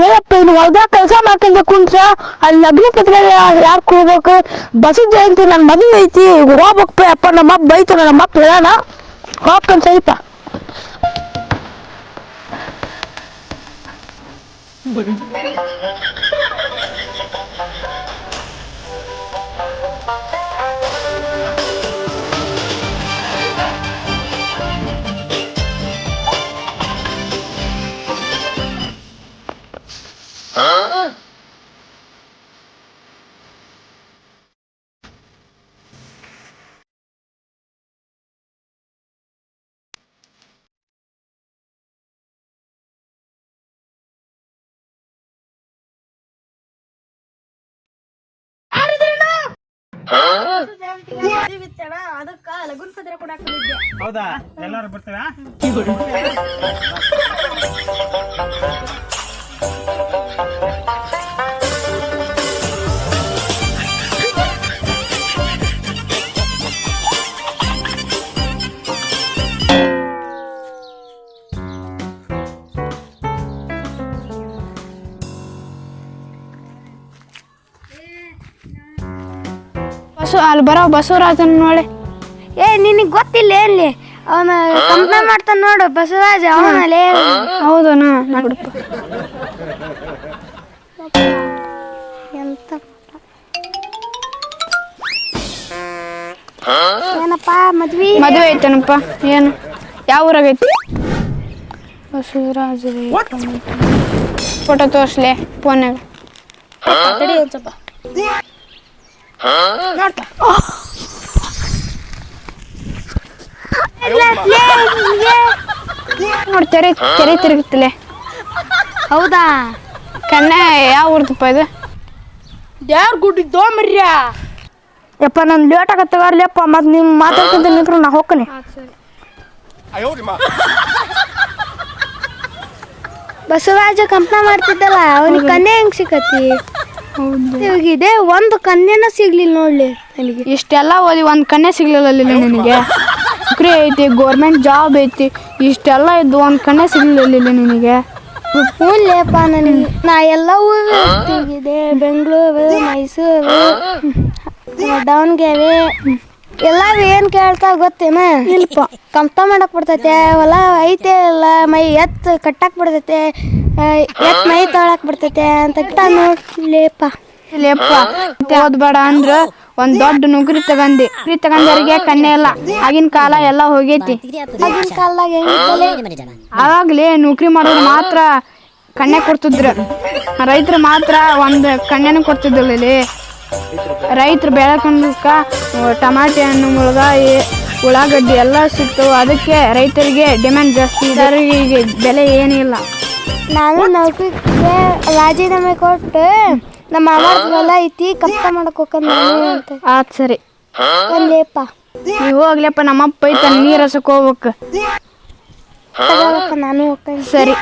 ಏನಪ್ಪ ಇನ್ನು ಹೊಲ್ದಾಗ ಕೆಲಸ ಮಾಡ್ಕೊಂಡ ಕುಂತ್ರ ಅಲ್ಲಿ ಲಗ್ನ ಪತ್ರ ಯಾರು ಕೂಡ್ಬೇಕು ಬಸದ ಜಯಂತಿ ನನ್ನ ಮದುವೆ ಐತಿ ಹೋಗ್ಬೇಕಪ್ಪ ಅಪ್ಪ ನಮ್ಮಪ್ಪ ಬೈತು ನಮ್ಮಪ್ಪ ಹೇಳೋಣ ಹೋಗ್ಕೊಂಡ್ ಸರಿಪ ಅದಕ್ಕ ಲಗುನ್ ಪತ್ರ ಕೊಡಾಕ ಬಂದಿದ್ದೆ. ಹೌದಾ ಎಲ್ಲಾರು ಬರ್ತೀರಾ ಅಲ್ಲಿ ಬರೋ ಬಸವರಾಜನ್ ನೋಡಿ ನಿನಗ್ ಗೊತ್ತಿಲ್ಲ ಎಲ್ಲಿ ಅವನ ಕಂಪ್ನ ಮಾಡ್ತಾನ ನೋಡು ಬಸವರಾಜ ಅವನಲ್ಲಿ. ಹೌದನಾ ನೋಡಪ್ಪ ಎಂತ ಏನಪ್ಪ ಮದ್ವಿ ಐತನಪ್ಪ ಏನು ಯಾವ ಊರಾಗೈತಿ ಬಸವರಾಜ ಫೋಟೋ ತೋರ್ಸ್ಲೆ ಫೋನ್ಯಾಗ ತಡಿ ಒಂದ್ ಸ್ವಲ್ಪ ನೋಡಿ ತೆರೆ ತಿರುಗುತ್ತಲೆ. ಹೌದಾ ಕನ್ಯಾ ಯಾವ ಊರ್ದಪ್ಪ ಇದು ಯಾರು ಗುಡ್ಡಿದ್ದೋ ಮರ್ಯ ಯಪ್ಪ ನಾನು ಲೇಟ್ ಆಗತ್ತಗಾರ್ಲಿಯಪ್ಪ ಮತ್ತೆ ನೀವು ಮಾತಾಡ್ಕೊಂತ ನಿಂತ್ರು ನಾ ಹೋಗ್ಕನೆ. ಬಸವರಾಜ ಕಂಪ್ನ ಮಾಡ್ತಿದ್ದಲ್ಲ ಅವನಿಗೆ ಕನ್ಯೆ ಹೆಂಗ್ ಸಿಕ್ಕತಿ? ಇವಾಗಿದೆ ಒಂದು ಕನ್ಯೆನ ಸಿಗ್ಲಿಲ್ಲ ನೋಡ್ಲಿ ನನಗೆ. ಇಷ್ಟೆಲ್ಲ ಓದಿ ಒಂದು ಕನ್ಯೆ ಸಿಗ್ಲಿಲ್ಲ ನಿನಗೆ. ನೌಕರಿ ಐತಿ ಗೌರ್ಮೆಂಟ್ ಜಾಬ್ ಐತಿ ಇಷ್ಟೆಲ್ಲ ಇದ್ದು ಒಂದು ಕನ್ಯೆ ಸಿಗ್ಲಿಲ್ಲ ನಿನಗೆ. ಹ್ಞೂಲೇಪ್ಪ ನನಗೆ ನಾ ಎಲ್ಲ ಊರು ತಿರುಗಿದೆ ಬೆಂಗಳೂರು ಮೈಸೂರು ದಾವಣಗೆರೆ ಎಲ್ಲ ಏನು ಕೇಳ್ತಾ ಗೊತ್ತೇನ? ಇಲ್ಪ ಕಂಪ್ತ ಮಾಡಕ್ ಬರ್ತೈತೆ ಹೊಲ ಐತೆ ಎಲ್ಲ ಮೈ ಎತ್ತು ಕಟ್ಟಕ್ ಬರ್ತೈತೆ ಎತ್ ಮೈ ತೊಳಕ್ ಬರ್ತೈತೆ ಅಂತ ನೋಡ್ಲೇಪ. ಓದ್ಬೇಡ ಅಂದ್ರ ಒಂದ್ ದೊಡ್ಡ ನೌಕರಿ ತಗಂದವ್ರಿಗೆ ಕನ್ಯೆ ಇಲ್ಲ. ಆಗಿನ ಕಾಲ ಎಲ್ಲ ಹೋಗೈತಿ. ಆಗಿನ ಕಾಲದಾಗ ಹೆಂಗಿತ್ತಲೆ ಆವಾಗ್ಲೇ ನೌಕರಿ ಮಾಡೋರು ಮಾತ್ರ ಕನ್ಯೆ ಕೊಡ್ತಿದ್ರ. ರೈತರು ಮಾತ್ರ ಒಂದ್ ಕನ್ಯೆನೂ ಕೊಡ್ತಿದ್ದಿಲ್ಲ. ಇಲ್ಲಿ ರೈತರು ಬೆಳಕಂದಕ್ಕ ಟಮಾಟೆ ಹಣ್ಣು ಮುಳಗಾಯಿ ಉಳ್ಳಾಗಡ್ಡಿ ಎಲ್ಲ ಸಿಗ್ತವು. ಅದಕ್ಕೆ ರೈತರಿಗೆ ಡಿಮ್ಯಾಂಡ್ ಜಾಸ್ತಿ. ಈಗ ಬೆಲೆ ಏನಿಲ್ಲ. ನಾನು ನೌಕರಿಗೆ ರಾಜೀನಾಮೆ ಕೊಟ್ಟು ನಮ್ಮ ಮಾಮಾರ ಹೊಲ ಐತಿ ಕಂಪ್ತ ಮಾಡಕ್ ಹೋಗ್ಕಂತ ಆತ್ ಸರಿ ಒಂದೇಪ ನೀವು ಹೋಗ್ಲಪ್ಪ ನಮ್ಮಪ್ಪ ಐತ ನೀರ್ ಹಸಕ್ ಹೋಗ್ಬೇಕು. ನಾನು ಹೋಗ್ತೀನಿ ಸರಿ